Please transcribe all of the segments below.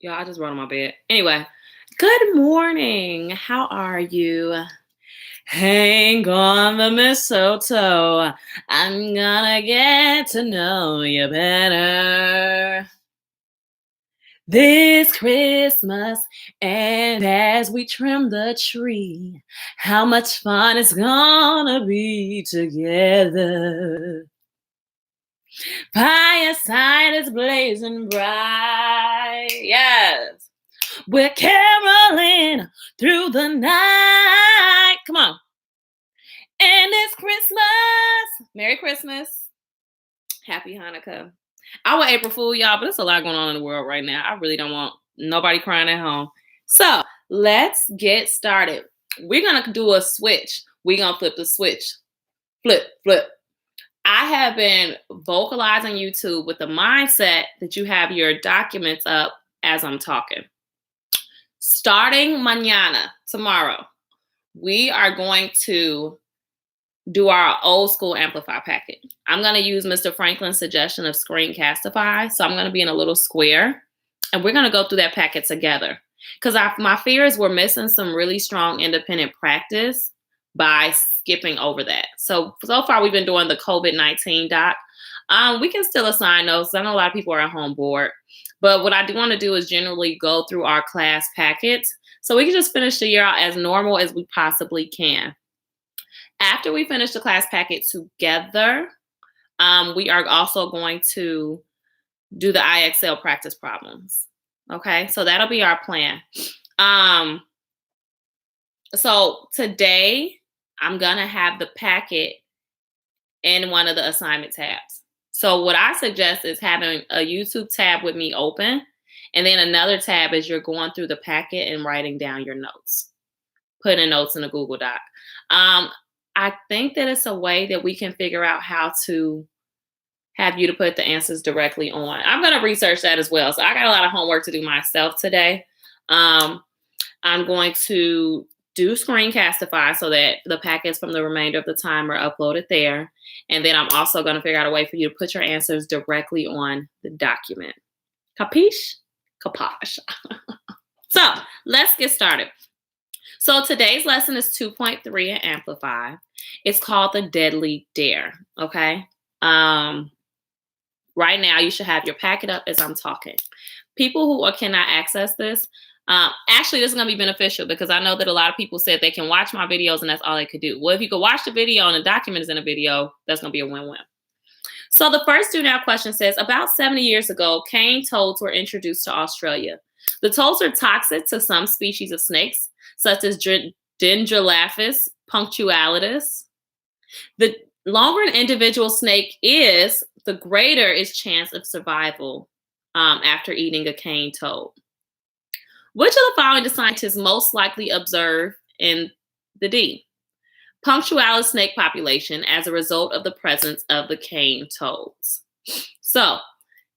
Y'all, I just rolled on my bed. Anyway, good morning. How are you? Hang on the mistletoe. I'm gonna get to know you better this Christmas. And as we trim the tree, how much fun it's gonna be together. Fireside is blazing bright. Yes. We're caroling through the night. Come on. And it's Christmas. Merry Christmas. Happy Hanukkah. I want April Fool, y'all, but there's a lot going on in the world right now. I really don't want nobody crying at home. So let's get started. We're going to do a switch. We're going to flip the switch. Flip, flip. I have been vocalizing YouTube with the mindset that you have your documents up as I'm talking. Starting mañana, tomorrow, we are going to do our old school Amplify packet. I'm going to use Mr. Franklin's suggestion of Screencastify. So I'm going to be in a little square, and we're going to go through that packet together. Because my fear is we're missing some really strong independent practice by skipping over that. So far we've been doing the COVID-19 doc. We can still assign those. I know a lot of people are at home bored. But what I do want to do is generally go through our class packets so we can just finish the year out as normal as we possibly can. After we finish the class packet together, we are also going to do the IXL practice problems. Okay, so that'll be our plan. So today, I'm going to have the packet in one of the assignment tabs. So what I suggest is having a YouTube tab with me open, and then another tab as you're going through the packet and writing down your notes, putting notes in a Google Doc. I think that it's a way that we can figure out how to have you to put the answers directly on. I'm going to research that as well. So I got a lot of homework to do myself today. I'm going to do Screencastify so that the packets from the remainder of the time are uploaded there. And then I'm also going to figure out a way for you to put your answers directly on the document. Capiche? Capiche. So let's get started. So today's lesson is 2.3 in Amplify. It's called the Deadly Dare, okay? Right now, you should have your packet up as I'm talking. People who cannot access this, actually, this is going to be beneficial because I know that a lot of people said they can watch my videos and that's all they could do. Well, if you could watch the video and the document is in a video, that's going to be a win-win. So the first do now question says, about 70 years ago, cane toads were introduced to Australia. The toads are toxic to some species of snakes, such as Dendrolaphus punctualis. The longer an individual snake is, the greater its chance of survival after eating a cane toad. Which of the following do scientists most likely observe in the D? Punctualis snake population as a result of the presence of the cane toads. So,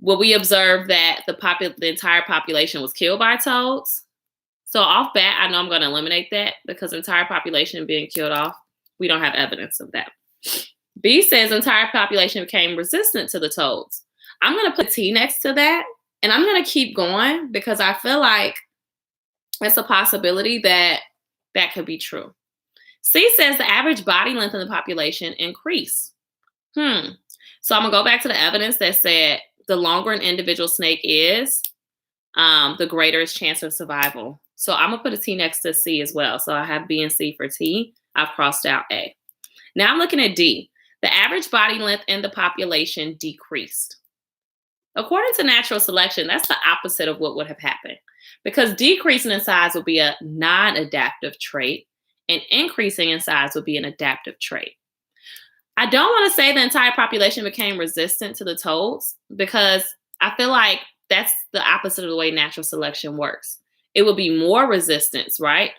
will we observe that the entire population was killed by toads? So off bat, I know I'm going to eliminate that because entire population being killed off, we don't have evidence of that. B says entire population became resistant to the toads. I'm going to put T next to that, and I'm going to keep going because I feel like it's a possibility that that could be true. C says the average body length in the population increased. So I'm going to go back to the evidence that said the longer an individual snake is, the greater its chance of survival. So I'm going to put a T next to C as well. So I have B and C for T. I've crossed out A. Now I'm looking at D. The average body length in the population decreased. According to natural selection, that's the opposite of what would have happened because decreasing in size would be a non-adaptive trait and increasing in size would be an adaptive trait. I don't want to say the entire population became resistant to the toads because I feel like that's the opposite of the way natural selection works. It would be more resistance, right?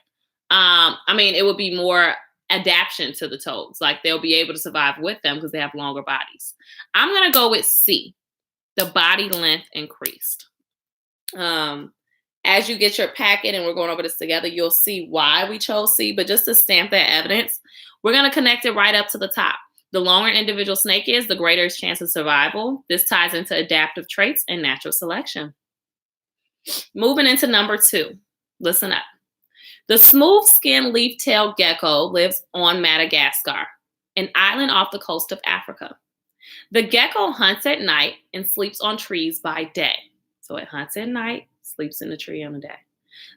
It would be more adaptation to the toads. Like they'll be able to survive with them because they have longer bodies. I'm going to go with C. The body length increased. As you get your packet and we're going over this together, you'll see why we chose C. But just to stamp that evidence, we're going to connect it right up to the top. The longer an individual snake is, the greater its chance of survival. This ties into adaptive traits and natural selection. Moving into number 2. Listen up. The smooth-skinned leaf-tailed gecko lives on Madagascar, an island off the coast of Africa. The gecko hunts at night and sleeps on trees by day. So it hunts at night, sleeps in the tree on the day.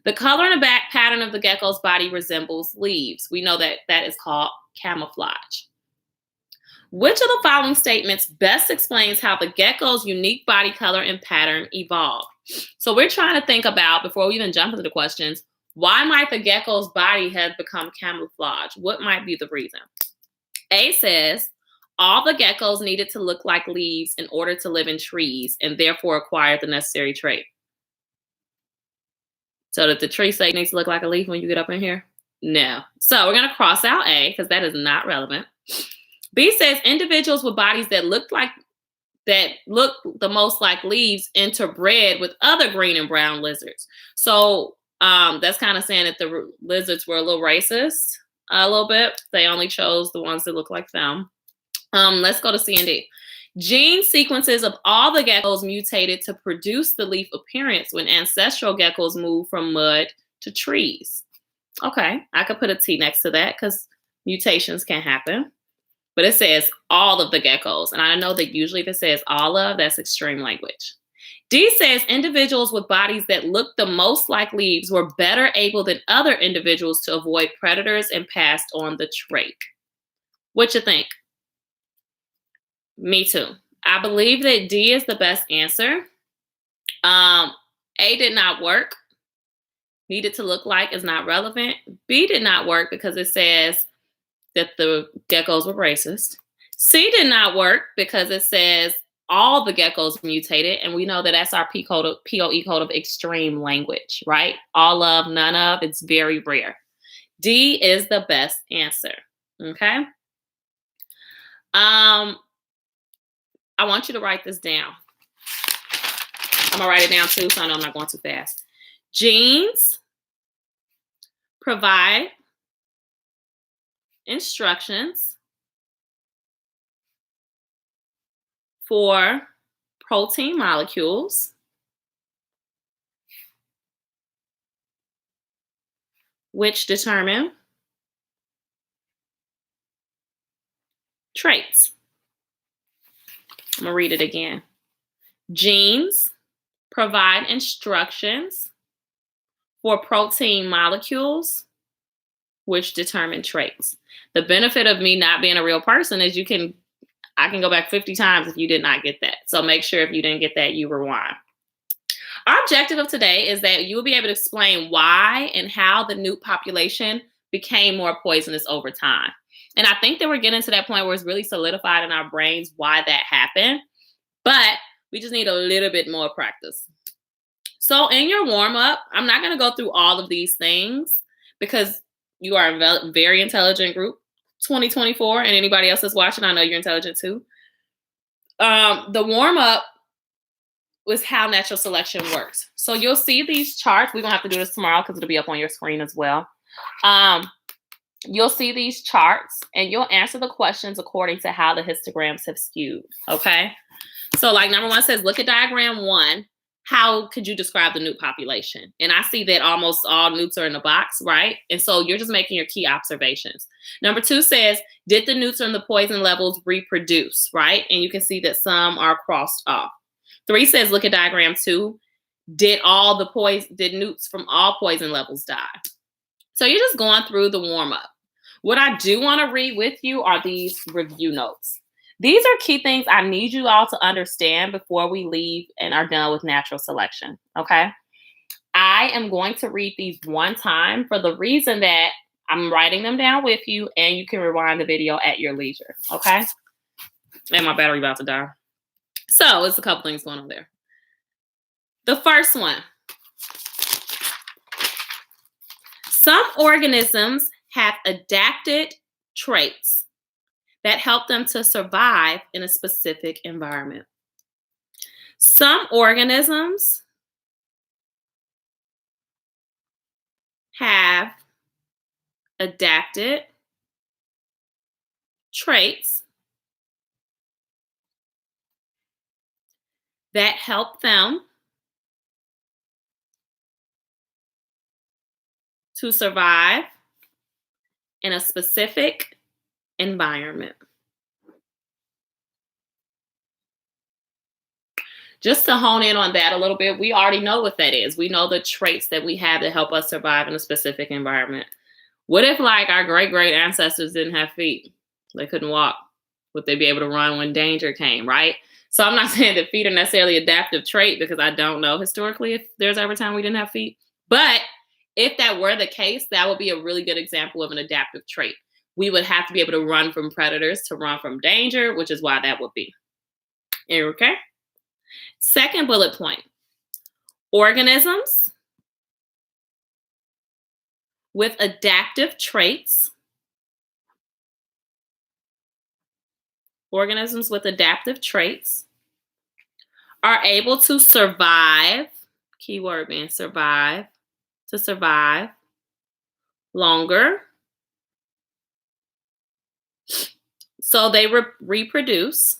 The color and the back pattern of the gecko's body resembles leaves. We know that that is called camouflage. Which of the following statements best explains how the gecko's unique body color and pattern evolved? So we're trying to think about, before we even jump into the questions, why might the gecko's body have become camouflage? What might be the reason? A says, all the geckos needed to look like leaves in order to live in trees and therefore acquired the necessary trait. So that the tree say needs to look like a leaf when you get up in here? No. So we're going to cross out A because that is not relevant. B says individuals with bodies that look the most like leaves interbred with other green and brown lizards. So that's kind of saying that the lizards were a little racist, a little bit. They only chose the ones that look like them. Let's go to C and D. Gene sequences of all the geckos mutated to produce the leaf appearance when ancestral geckos moved from mud to trees. Okay, I could put a T next to that because mutations can happen. But it says all of the geckos. And I know that usually if it says all of, that's extreme language. D says individuals with bodies that look the most like leaves were better able than other individuals to avoid predators and passed on the trait. What you think? Me too. I believe that D is the best answer. A did not work. Needed to look like is not relevant. B did not work because it says that the geckos were racist. C did not work because it says all the geckos mutated, and we know that that's our POE code of extreme language, right? All of, none of, it's very rare. D is the best answer, okay? I want you to write this down. I'm gonna write it down too, so I know I'm not going too fast. Genes provide instructions for protein molecules which determine traits. I'm gonna read it again. Genes provide instructions for protein molecules which determine traits. The benefit of me not being a real person is I can go back 50 times if you did not get that. So make sure if you didn't get that, you rewind. Our objective of today is that you will be able to explain why and how the newt population became more poisonous over time. And I think that we're getting to that point where it's really solidified in our brains why that happened, but we just need a little bit more practice. So in your warm-up, I'm not going to go through all of these things because you are a very intelligent group, 2024, and anybody else that's watching, I know you're intelligent too. The warm-up was how natural selection works. So you'll see these charts. We're going to have to do this tomorrow because it'll be up on your screen as well. You'll see these charts and you'll answer the questions according to how the histograms have skewed, okay? So like number 1 says, look at diagram 1. How could you describe the newt population? And I see that almost all newts are in the box, right? And so you're just making your key observations. Number 2 says, did the newts and the poison levels reproduce, right? And you can see that some are crossed off. 3 says, look at diagram 2. Did newts from all poison levels die? So you're just going through the warm-up. What I do want to read with you are these review notes. These are key things I need you all to understand before we leave and are done with natural selection, okay? I am going to read these one time for the reason that I'm writing them down with you and you can rewind the video at your leisure, okay? And my battery about to die. So there's a couple things going on there. The first one. Some organisms have adapted traits that help them to survive in a specific environment. Some organisms have adapted traits that help them to survive in a specific environment. Just to hone in on that a little bit, we already know what that is. We know the traits that we have that help us survive in a specific environment. What if, like, our great ancestors didn't have feet? They couldn't walk. Would they be able to run when danger came, right? So I'm not saying that feet are necessarily adaptive trait, because I don't know historically if there's ever a time we didn't have feet. But if that were the case, that would be a really good example of an adaptive trait. We would have to be able to run from predators to run from danger, which is why that would be. Okay? Second bullet point. Organisms with adaptive traits. Organisms with adaptive traits are able to survive, keyword being survive, to survive longer. So they reproduce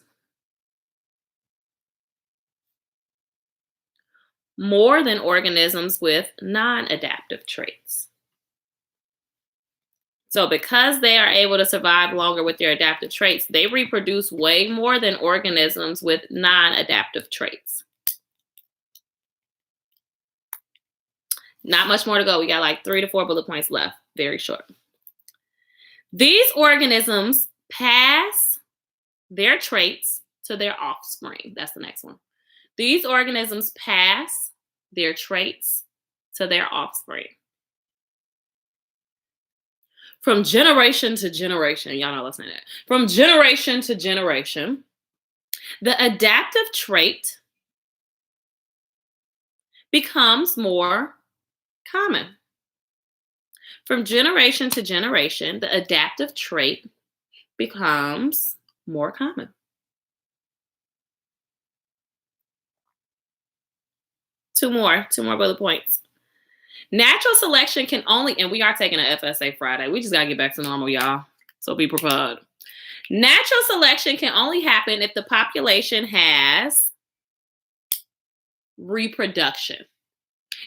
more than organisms with non-adaptive traits. So because they are able to survive longer with their adaptive traits, they reproduce way more than organisms with non-adaptive traits. Not much more to go. We got like 3 to 4 bullet points left. Very short. These organisms pass their traits to their offspring. That's the next one. These organisms pass their traits to their offspring. From generation to generation, y'all know listening to that. From generation to generation, the adaptive trait becomes more common. From generation to generation, the adaptive trait becomes more common. Two more bullet points. Natural selection can only, and we are taking an FSA Friday. We just got to get back to normal, y'all. So be prepared. Natural selection can only happen if the population has reproduction.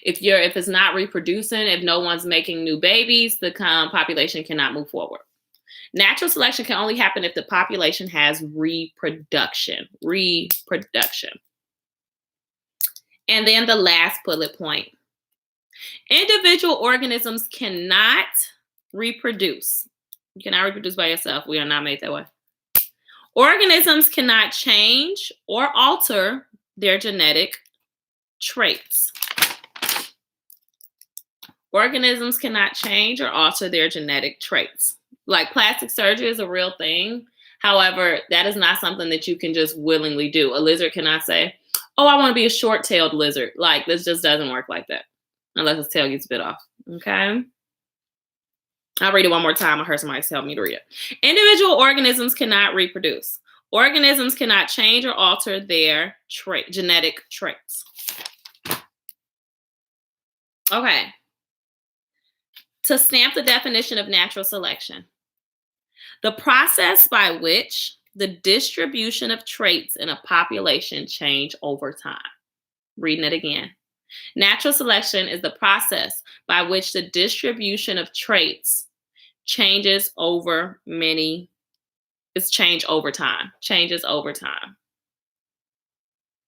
If it's not reproducing, if no one's making new babies, the population cannot move forward. Natural selection can only happen if the population has reproduction. And then the last bullet point. Individual organisms cannot reproduce. You cannot reproduce by yourself. We are not made that way. Organisms cannot change or alter their genetic traits. Organisms cannot change or alter their genetic traits. Like plastic surgery is a real thing. However, that is not something that you can just willingly do. A lizard cannot say, oh, I want to be a short-tailed lizard. Like, this just doesn't work like that. Unless its tail gets bit off. Okay? I'll read it one more time. I heard somebody tell me to read it. Individual organisms cannot reproduce. Organisms cannot change or alter their genetic traits. Okay. To stamp the definition of natural selection. The process by which the distribution of traits in a population change over time. Reading it again. Natural selection is the process by which the distribution of traits changes over time.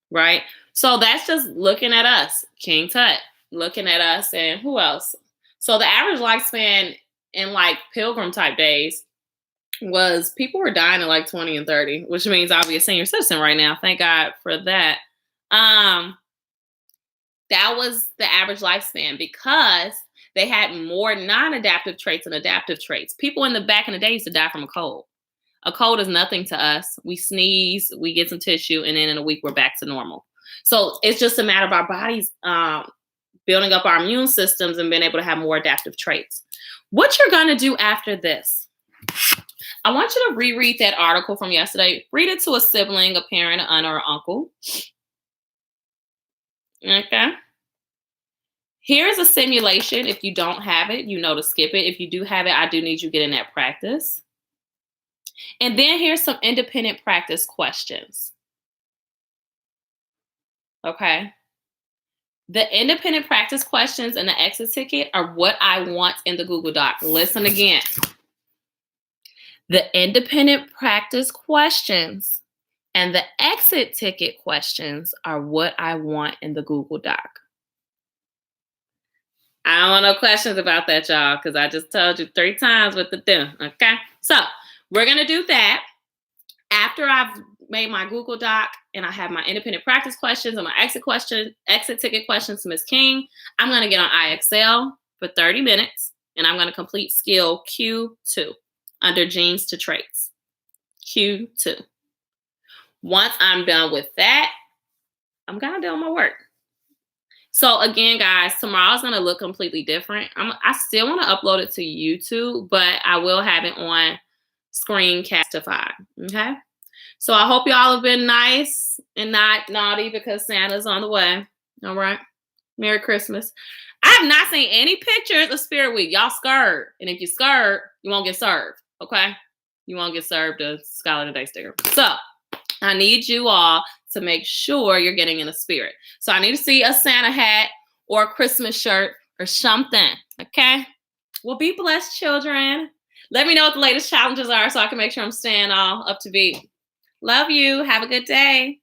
Right? So that's just looking at us, King Tut, looking at us, and who else? So the average lifespan in like pilgrim type days was people were dying at like 20 and 30, which means I'll be a senior citizen right now. Thank God for that. That was the average lifespan because they had more non-adaptive traits than adaptive traits. People in the back in the day used to die from a cold. A cold is nothing to us. We sneeze, we get some tissue, and then in a week we're back to normal. So it's just a matter of our bodies building up our immune systems and being able to have more adaptive traits. What you're going to do after this, I want you to reread that article from yesterday. Read it to a sibling, a parent, an aunt, or an uncle. Okay. Here's a simulation. If you don't have it, you know to skip it. If you do have it, I do need you to get in that practice. And then here's some independent practice questions. Okay. The independent practice questions and the exit ticket are what I want in the Google Doc. Listen again. The independent practice questions and the exit ticket questions are what I want in the Google Doc. I don't want no questions about that, y'all, because I just told you 3 times what to do, okay? So we're going to do that. After I've made my Google Doc and I have my independent practice questions and my exit ticket questions to Ms. King, I'm going to get on IXL for 30 minutes and I'm going to complete skill Q2 under genes to traits. Q2. Once I'm done with that, I'm going to do my work. So again, guys, tomorrow's going to look completely different. I still want to upload it to YouTube, but I will have it on Screencastify, okay? So I hope y'all have been nice and not naughty because Santa's on the way, all right? Merry Christmas. I have not seen any pictures of Spirit Week. Y'all scared. And if you're scared, you won't get served, okay? You won't get served a Scholar Today sticker. So I need you all to make sure you're getting in the spirit. So I need to see a Santa hat or a Christmas shirt or something, okay? Well, be blessed, children. Let me know what the latest challenges are so I can make sure I'm staying all up to beat. Love you. Have a good day.